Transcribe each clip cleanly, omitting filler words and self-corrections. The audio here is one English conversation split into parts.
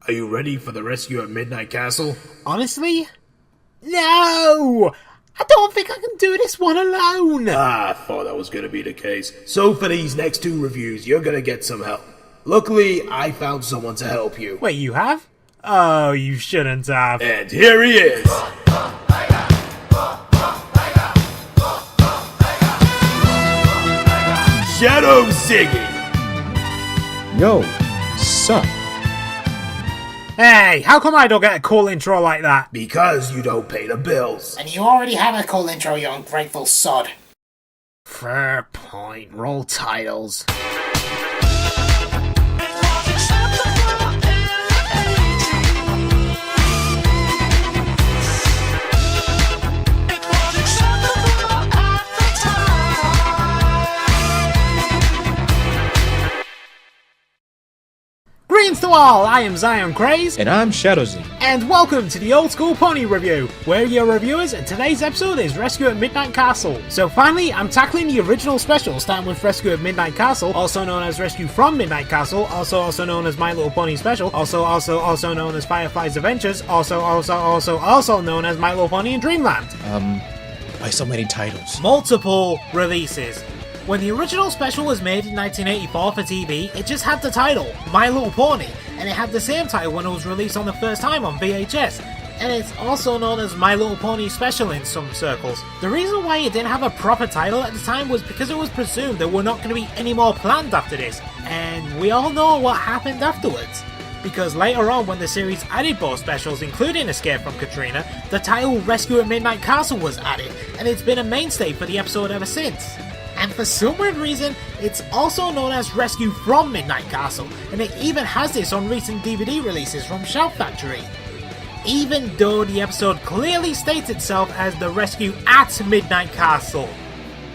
Are you ready for the rescue at Midnight Castle? Honestly? No! I don't think I can do this one alone! I thought that was gonna be the case. So for these next 2 reviews, you're gonna get some help. Luckily, I found someone to help you. Wait, you have? Oh, you shouldn't have. And here he is! Shadow Ziggy! Yo, sup? Hey, how come I don't get a cool intro like that? Because you don't pay the bills. And you already have a cool intro, you ungrateful sod. Fair point. Roll titles. Greetings to all, I am Zion Kraze, And I'm Shadowzy. and welcome to the Old School Pony Review. We're your reviewers, and today's episode is Rescue at Midnight Castle. So finally, I'm tackling the original special, starting with Rescue at Midnight Castle, also known as Rescue from Midnight Castle, also known as My Little Pony Special, also known as Firefly's Adventures, also known as My Little Pony in Dreamland. Why so many titles? Multiple releases. When the original special was made in 1984 for TV, it just had the title, My Little Pony, and it had the same title when it was released on the first time on VHS, and it's also known as My Little Pony Special in some circles. The reason why it didn't have a proper title at the time was because it was presumed there were not going to be any more planned after this, and we all know what happened afterwards. Because later on, when the series added more specials, including Escape from Katrina, the title Rescue at Midnight Castle was added, and it's been a mainstay for the episode ever since. And for some weird reason, it's also known as Rescue from Midnight Castle, and it even has this on recent DVD releases from Shout Factory. Even though the episode clearly states itself as the Rescue at Midnight Castle.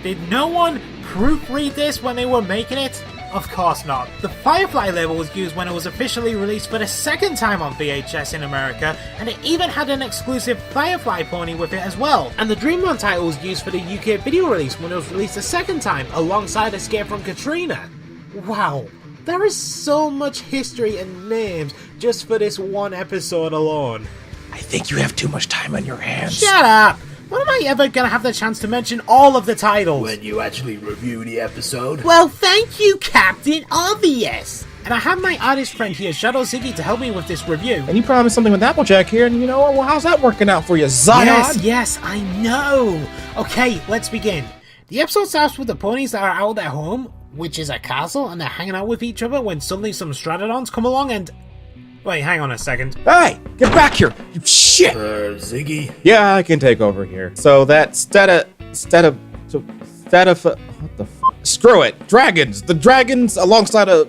Did no one proofread this when they were making it? Of course not. The Firefly label was used when it was officially released for the second time on VHS in America, and it even had an exclusive Firefly pony with it as well. And the Dreamland title was used for the UK video release when it was released a second time, alongside Escape from Katrina. Wow, there is so much history and names just for this one episode alone. I think you have too much time on your hands. Shut up! When am I ever gonna have the chance to mention all of the titles? When you actually review the episode. Well, thank you, Captain Obvious! And I have my artist friend here, Shadow Ziggy, to help me with this review. And you promised something with Applejack here, and you know, well, how's that working out for you, Zion? Yes, I know! Okay, let's begin. The episode starts with the ponies that are out of their home, which is a castle, and they're hanging out with each other when suddenly some Stratodons come along and... Wait, hang on a second. Hey, get back here, you shit! Ziggy? Yeah, I can take over here. So that what the f? Screw it, dragons! The dragons alongside a...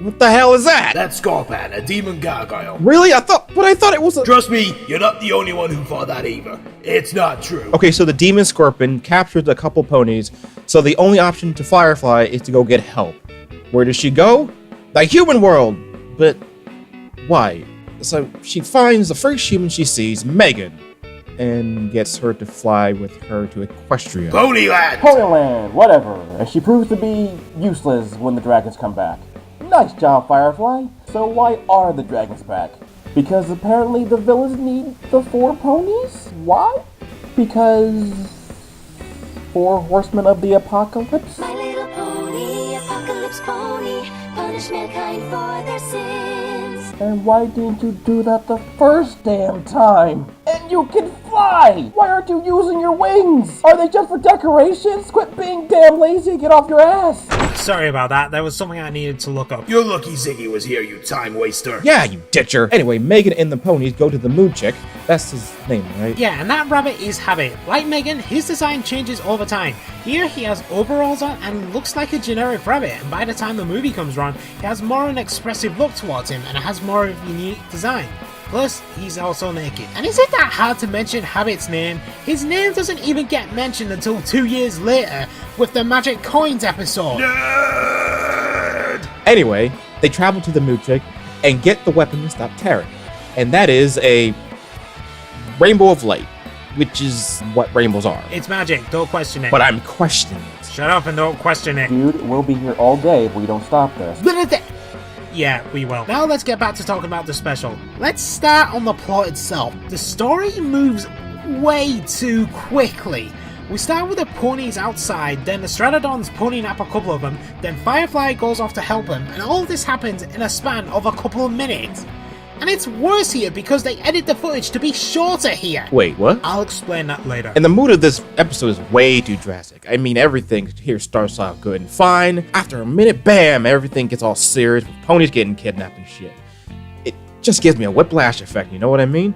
What the hell is that? That's Skorpan, a demon gargoyle. Really? I thought it was a... Trust me, you're not the only one who thought that either. It's not true. Okay, so the demon Skorpan captured a couple ponies, so the only option to Firefly is to go get help. Where does she go? The human world! But why? So she finds the first human she sees, Megan, and gets her to fly with her to Equestria. Ponyland! Ponyland, whatever, as she proves to be useless when the dragons come back. Nice job, Firefly. So why are the dragons back? Because apparently the villains need the 4 ponies? Why? Because... 4 horsemen of the apocalypse? My little pony, apocalypse pony, punish mankind for their sins. And why didn't you do that the first damn time? And you can fly! Why aren't you using your wings? Are they just for decorations? Quit being damn lazy and get off your ass! Sorry about that, there was something I needed to look up. You're lucky Ziggy was here, you time waster. Yeah, you ditcher! Anyway, Megan and the ponies go to the moon chick. That's his name, right? Yeah, and that rabbit is Habit. Like Megan, his design changes over time. Here he has overalls on and looks like a generic rabbit, and by the time the movie comes around, he has more an expressive look towards him and has more of a unique design. Plus, he's also naked. And is it that hard to mention Habit's name? His name doesn't even get mentioned until 2 years later, with the Magic Coins episode. Nerd! Anyway, they travel to the moon chick and get the weapon to stop Tirek. And that is a rainbow of light, which is what rainbows are. It's magic, don't question it. But I'm questioning it. Shut up and don't question it. Dude, we'll be here all day if we don't stop this. Yeah, we will. Now let's get back to talking about the special. Let's start on the plot itself. The story moves way too quickly. We start with the ponies outside, then the Stratodons ponying up a couple of them, then Firefly goes off to help him, and all this happens in a span of a couple of minutes. And it's worse here because they edit the footage to be shorter here. Wait, what? I'll explain that later. And the mood of this episode is way too drastic. I mean, everything here starts off good and fine. After a minute, bam, everything gets all serious with ponies getting kidnapped and shit. It just gives me a whiplash effect, you know what I mean?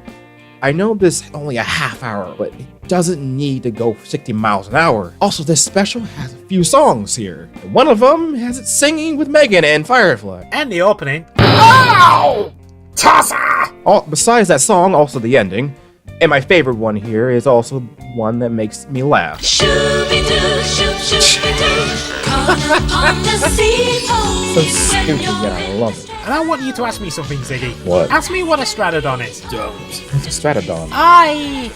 I know this is only a half hour, but it doesn't need to go 60 miles an hour. Also, this special has a few songs here. And one of them has it singing with Megan and Firefly. And the opening. Ow! Tossa! Besides that song, also the ending. And my favorite one here is also one that makes me laugh. Shooby-doo, shoop, shooby-doo. Come upon the sea pony. So stupid, yet I love it. And I want you to ask me something, Ziggy. What? Ask me what a Stratodon is. Don't. It's a Stratodon. I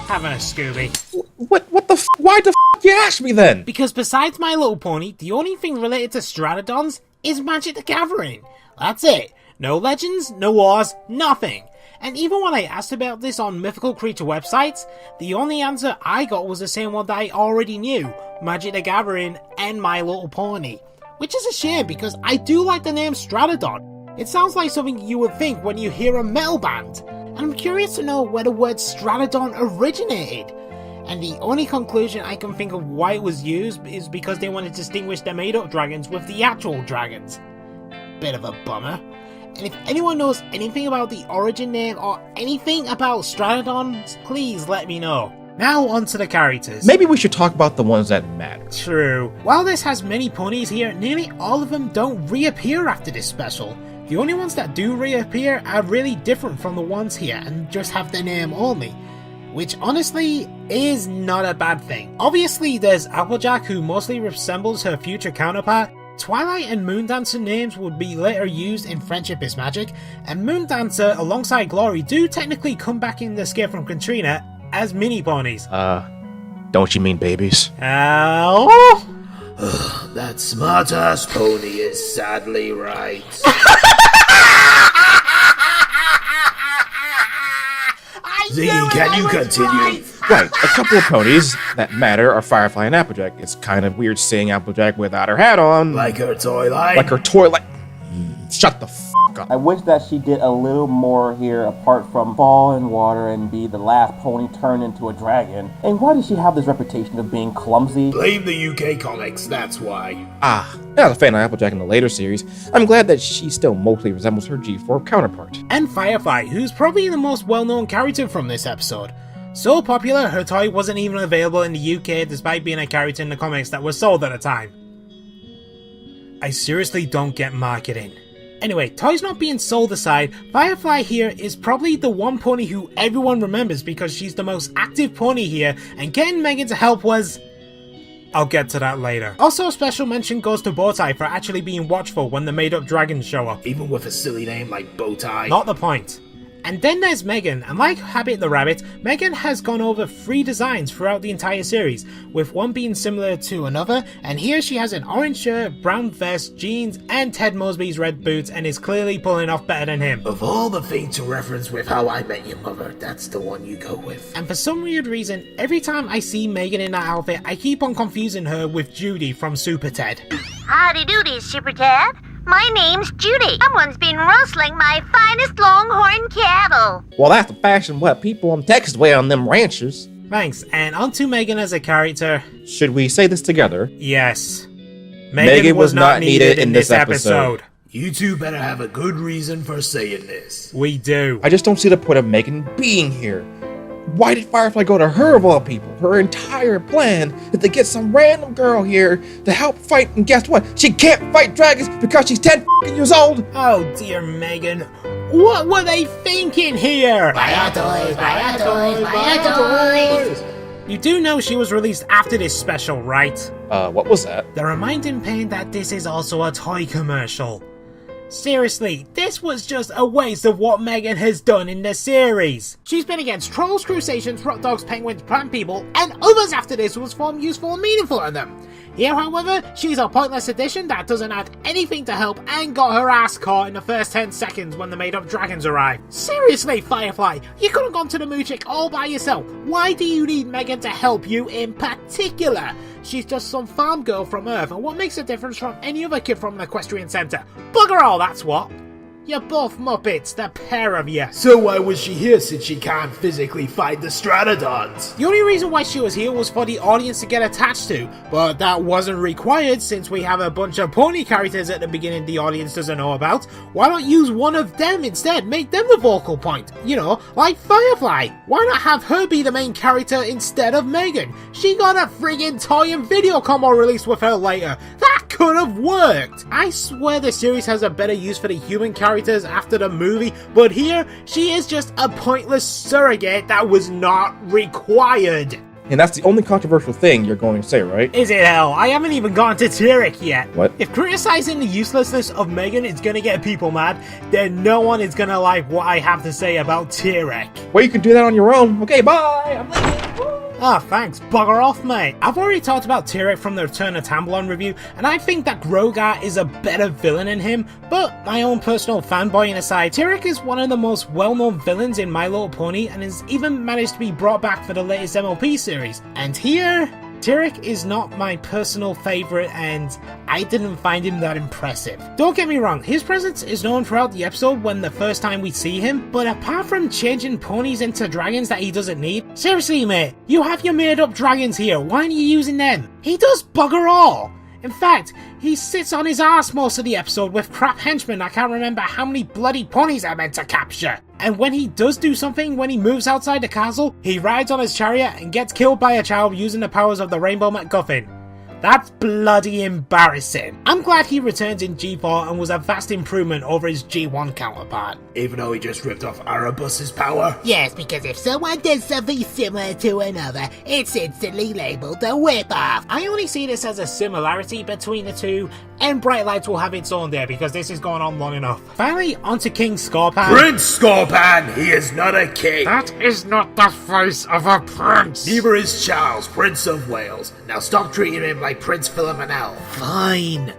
haven't a Scooby. What the f? Why the f you ask me then? Because besides My Little Pony, the only thing related to Stratodons is Magic the Gathering. That's it. No legends, no wars, nothing. And even when I asked about this on mythical creature websites, the only answer I got was the same one that I already knew, Magic the Gathering and My Little Pony. Which is a shame because I do like the name Stratodon. It sounds like something you would think when you hear a metal band. And I'm curious to know where the word Stratodon originated. And the only conclusion I can think of why it was used is because they wanted to distinguish the made-up dragons with the actual dragons. Bit of a bummer. And if anyone knows anything about the origin name or anything about Stratodons, please let me know. Now on to the characters. Maybe we should talk about the ones that matter. True. While this has many ponies here, nearly all of them don't reappear after this special. The only ones that do reappear are really different from the ones here and just have their name only. Which honestly is not a bad thing. Obviously there's Applejack, who mostly resembles her future counterpart. Twilight and Moondancer names would be later used in Friendship is Magic, and Moondancer alongside Glory do technically come back in the Escape from Katrina as mini ponies. Don't you mean babies? Ow! That smart-ass pony is sadly right. Ziggy, can you continue? Right, a couple of ponies that matter are Firefly and Applejack. It's kind of weird seeing Applejack without her hat on. Like her toy line? Like her toy line. Shut the f up. I wish that she did a little more here apart from fall in water and be the last pony turned into a dragon. And why does she have this reputation of being clumsy? Blame the UK comics, that's why. As a fan of Applejack in the later series, I'm glad that she still mostly resembles her G4 counterpart. And Firefly, who's probably the most well-known character from this episode. So popular, her toy wasn't even available in the UK despite being a character in the comics that was sold at the time. I seriously don't get marketing. Anyway, toys not being sold aside, Firefly here is probably the one pony who everyone remembers because she's the most active pony here, and getting Megan to help was... I'll get to that later. Also, a special mention goes to Bowtie for actually being watchful when the made-up dragons show up. Even with a silly name like Bowtie. Not the point. And then there's Megan, and like Habit the Rabbit, Megan has gone over 3 designs throughout the entire series, with one being similar to another, and here she has an orange shirt, brown vest, jeans, and Ted Mosby's red boots, and is clearly pulling off better than him. Of all the things to reference with How I Met Your Mother, that's the one you go with. And for some weird reason, every time I see Megan in that outfit, I keep on confusing her with Judy from SuperTed. Howdy doody, SuperTed. My name's Judy. Someone's been rustling my finest longhorn cattle. Well, that's the fashion what people in Texas wear on them ranchers. Thanks, and on to Megan as a character. Should we say this together? Yes. Megan was not needed in this episode. You two better have a good reason for saying this. We do. I just don't see the point of Megan being here. Why did Firefly go to her of all people? Her entire plan is to get some random girl here to help fight, and guess what? She can't fight dragons because she's 10 years old! Oh dear, Megan. What were they thinking here? Buy our toys, buy our toys, buy our toys! You do know she was released after this special, right? What was that? The reminding pain that this is also a toy commercial. Seriously, this was just a waste of what Megan has done in the series. She's been against trolls, crustaceans, rock dogs, penguins, plant people, and others after this was found useful and meaningful to them. Here, however, she's a pointless addition that doesn't add anything to help and got her ass caught in the first 10 seconds when the made-up dragons arrived. Seriously, Firefly, you could have gone to the Moochick all by yourself. Why do you need Megan to help you in particular? She's just some farm girl from Earth, and what makes a difference from any other kid from an equestrian centre? Bugger all, that's what. You're both Muppets, the pair of you. So why was she here since she can't physically fight the Stratodons? The only reason why she was here was for the audience to get attached to, but that wasn't required since we have a bunch of pony characters at the beginning the audience doesn't know about. Why not use one of them instead? Make them the vocal point. You know, like Firefly. Why not have her be the main character instead of Megan? She got a friggin' toy and video combo released with her later. That could have worked. I swear the series has a better use for the human characters after the movie, but here she is just a pointless surrogate that was not required. And that's the only controversial thing you're going to say, right? Is it hell? I haven't even gone to Tirek yet. What? If criticizing the uselessness of Megan is gonna get people mad, then no one is gonna like what I have to say about Tirek. Well, you can do that on your own. Okay, bye! I'm leaving. Woo! Ah, thanks. Bugger off, mate. I've already talked about Tirek from the Return of Tamblon review, and I think that Grogar is a better villain than him, but my own personal fanboying aside, Tirek is one of the most well-known villains in My Little Pony, and has even managed to be brought back for the latest MLP series. And here, Tirek is not my personal favourite, and I didn't find him that impressive. Don't get me wrong, his presence is known throughout the episode when the first time we see him, but apart from changing ponies into dragons that he doesn't need, seriously mate, you have your made up dragons here, why aren't you using them? He does bugger all! In fact, he sits on his ass most of the episode with crap henchmen I can't remember how many bloody ponies I meant to capture. And when he does do something, when he moves outside the castle, he rides on his chariot and gets killed by a child using the powers of the Rainbow MacGuffin. That's bloody embarrassing. I'm glad he returns in G4 and was a vast improvement over his G1 counterpart. Even though he just ripped off Erebus's power? Yes, because if someone does something similar to another, it's instantly labeled a whip-off. I only see this as a similarity between the two, and Bright Lights will have its own there because this is going on long enough. Finally, onto King Skorpan. Prince Skorpan! He is not a king! That is not the face of a prince! Neither is Charles, Prince of Wales. Now stop treating him like Prince Philomel. Fine.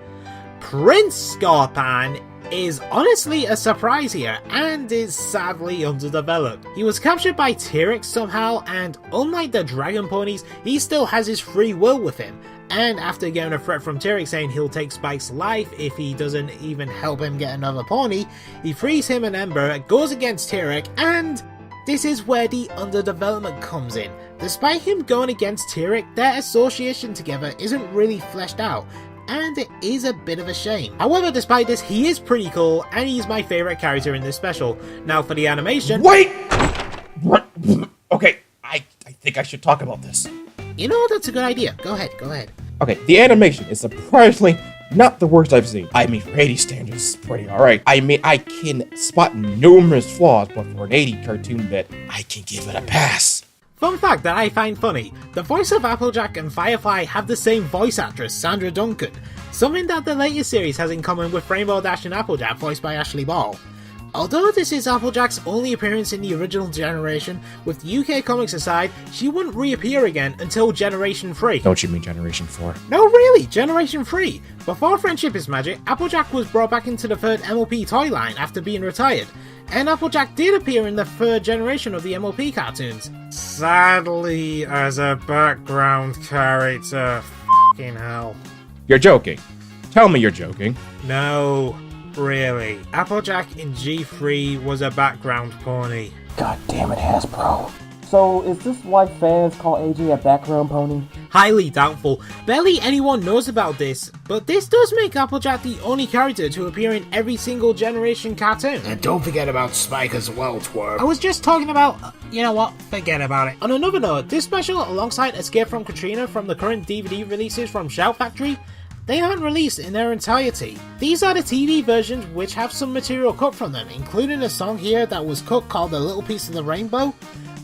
Prince Skorpan is honestly a surprise here, and is sadly underdeveloped. He was captured by Tirek somehow, and unlike the dragon ponies, he still has his free will with him. And after getting a threat from Tirek saying he'll take Spike's life if he doesn't even help him get another pony, he frees him and Ember, goes against Tirek, and this is where the underdevelopment comes in. Despite him going against Tirek, their association together isn't really fleshed out, and it is a bit of a shame. However, despite this, he is pretty cool, and he's my favourite character in this special. Now for the animation... Wait! What? Okay, I think I should talk about this. You know, that's a good idea. Go ahead. Okay, the animation is surprisingly not the worst I've seen. I mean, for 80 standards, it's pretty alright. I mean, I can spot numerous flaws, but for an 80 cartoon bit, I can give it a pass. Fun fact that I find funny, the voice of Applejack and Firefly have the same voice actress, Sandra Duncan, something that the latest series has in common with Rainbow Dash and Applejack, voiced by Ashley Ball. Although this is Applejack's only appearance in the original generation, with the UK comics aside, she wouldn't reappear again until Generation 3. Don't you mean Generation 4? No, really, Generation 3. Before Friendship is Magic, Applejack was brought back into the third MLP toy line after being retired, and Applejack did appear in the third generation of the MLP cartoons. Sadly, as a background character. F***ing hell. You're joking. Tell me you're joking. No. Really. Applejack in G3 was a background pony. God damn it, Hasbro. So, is this why fans call AJ a background pony? Highly doubtful. Barely anyone knows about this, but this does make Applejack the only character to appear in every single generation cartoon. And don't forget about Spike as well, twerp. I was just talking about... you know what? Forget about it. On another note, this special, alongside Escape from Katrina from the current DVD releases from Shout Factory, they aren't released in their entirety. These are the TV versions which have some material cut from them, including a song here that was cut called A Little Piece of the Rainbow,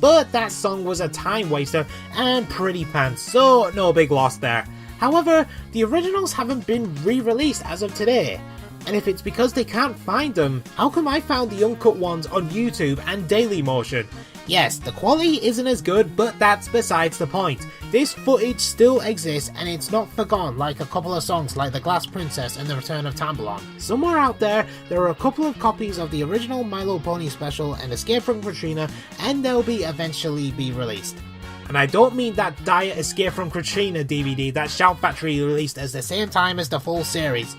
but that song was a time waster and pretty pants, so no big loss there. However, the originals haven't been re-released as of today, And if it's because they can't find them, how come I found the uncut ones on YouTube and Dailymotion? Yes, the quality isn't as good, but that's besides the point. This footage still exists and it's not forgotten like a couple of songs like The Glass Princess and The Return of Tambalon. Somewhere out there are a couple of copies of the original My Little Pony special and Escape from Katrina, and they'll be eventually be released. And I don't mean that dire Escape from Katrina DVD that Shout Factory released at the same time as the full series.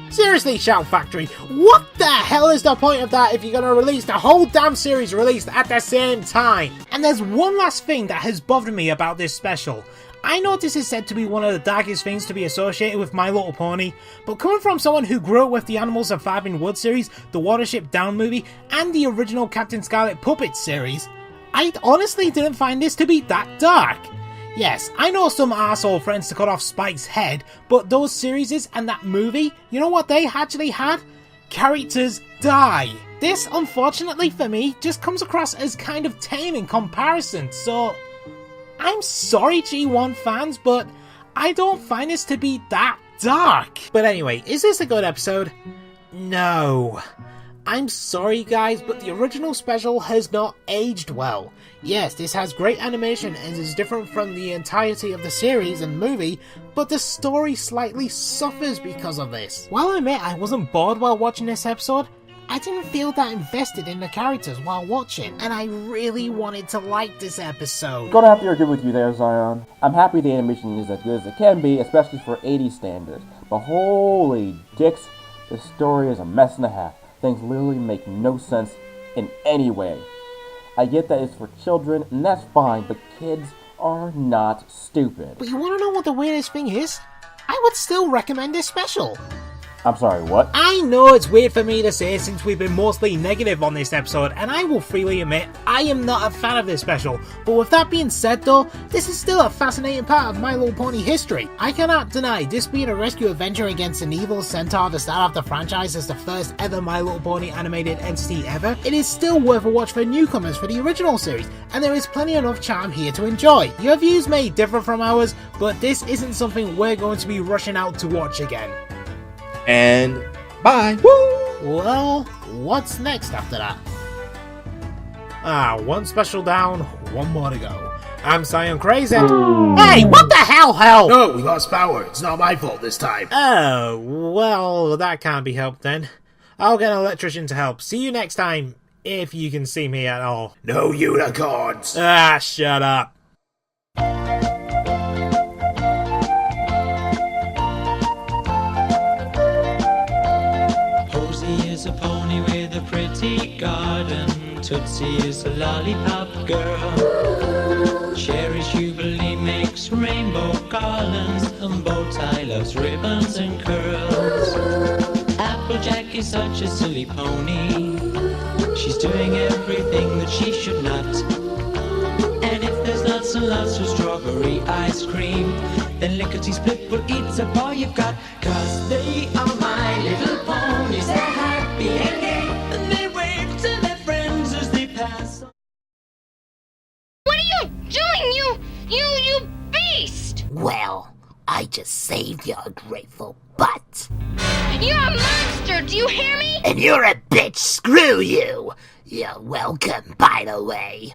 Seriously, Shout Factory, what the hell is the point of that if you're gonna release the whole damn series released at the same time? And there's one last thing that has bothered me about this special. I know this is said to be one of the darkest things to be associated with My Little Pony, but coming from someone who grew up with the Animals of Farthing Wood series, the Watership Down movie, and the original Captain Scarlet Puppet series, I honestly didn't find this to be that dark. Yes, I know some arsehole friends to cut off Spike's head, but those series and that movie, you know what they actually had? Characters die. This, unfortunately for me, just comes across as kind of tame in comparison, so I'm sorry G1 fans, but I don't find this to be that dark. But anyway, is this a good episode? No. I'm sorry guys, but the original special has not aged well. Yes, this has great animation and is different from the entirety of the series and movie, but the story slightly suffers because of this. While I admit I wasn't bored while watching this episode, I didn't feel that invested in the characters while watching, and I really wanted to like this episode. Gonna have to agree with you there, Zion. I'm happy the animation is as good as it can be, especially for 80s standards. But holy dicks, the story is a mess and a half. Things literally make no sense in any way. I get that it's for children, and that's fine, but kids are not stupid. But you wanna know what the weirdest thing is? I would still recommend this special. I'm sorry, what? I know it's weird for me to say since we've been mostly negative on this episode, and I will freely admit I am not a fan of this special, but with that being said though, this is still a fascinating part of My Little Pony history. I cannot deny this being a rescue adventure against an evil centaur to start off the franchise as the first ever My Little Pony animated entity ever. It is still worth a watch for newcomers for the original series, and there is plenty enough charm here to enjoy. Your views may differ from ours, but this isn't something we're going to be rushing out to watch again. And bye. Woo! Well, what's next after that? One special down, one more to go. I'm Zion Kraze. Hey, what the hell? No, we lost power. It's not my fault this time. Oh, well, that can't be helped then. I'll get an electrician to help. See you next time, if you can see me at all. No unicorns. Shut up. A pony with a pretty garden. Tootsie is a lollipop girl. Cherry Jubilee makes rainbow garlands, and Bowtie loves ribbons and curls. Applejack is such a silly pony. She's doing everything that she should not. And if there's lots and lots of strawberry ice cream, then lickety-split will eat up all you've got. 'Cause they are my little ponies. They're happy and gay, and they wave to their friends as they pass. What are you doing, you beast? Well, I just saved your grateful butt. You're a monster, do you hear me? And you're a bitch, screw you! You're welcome, by the way.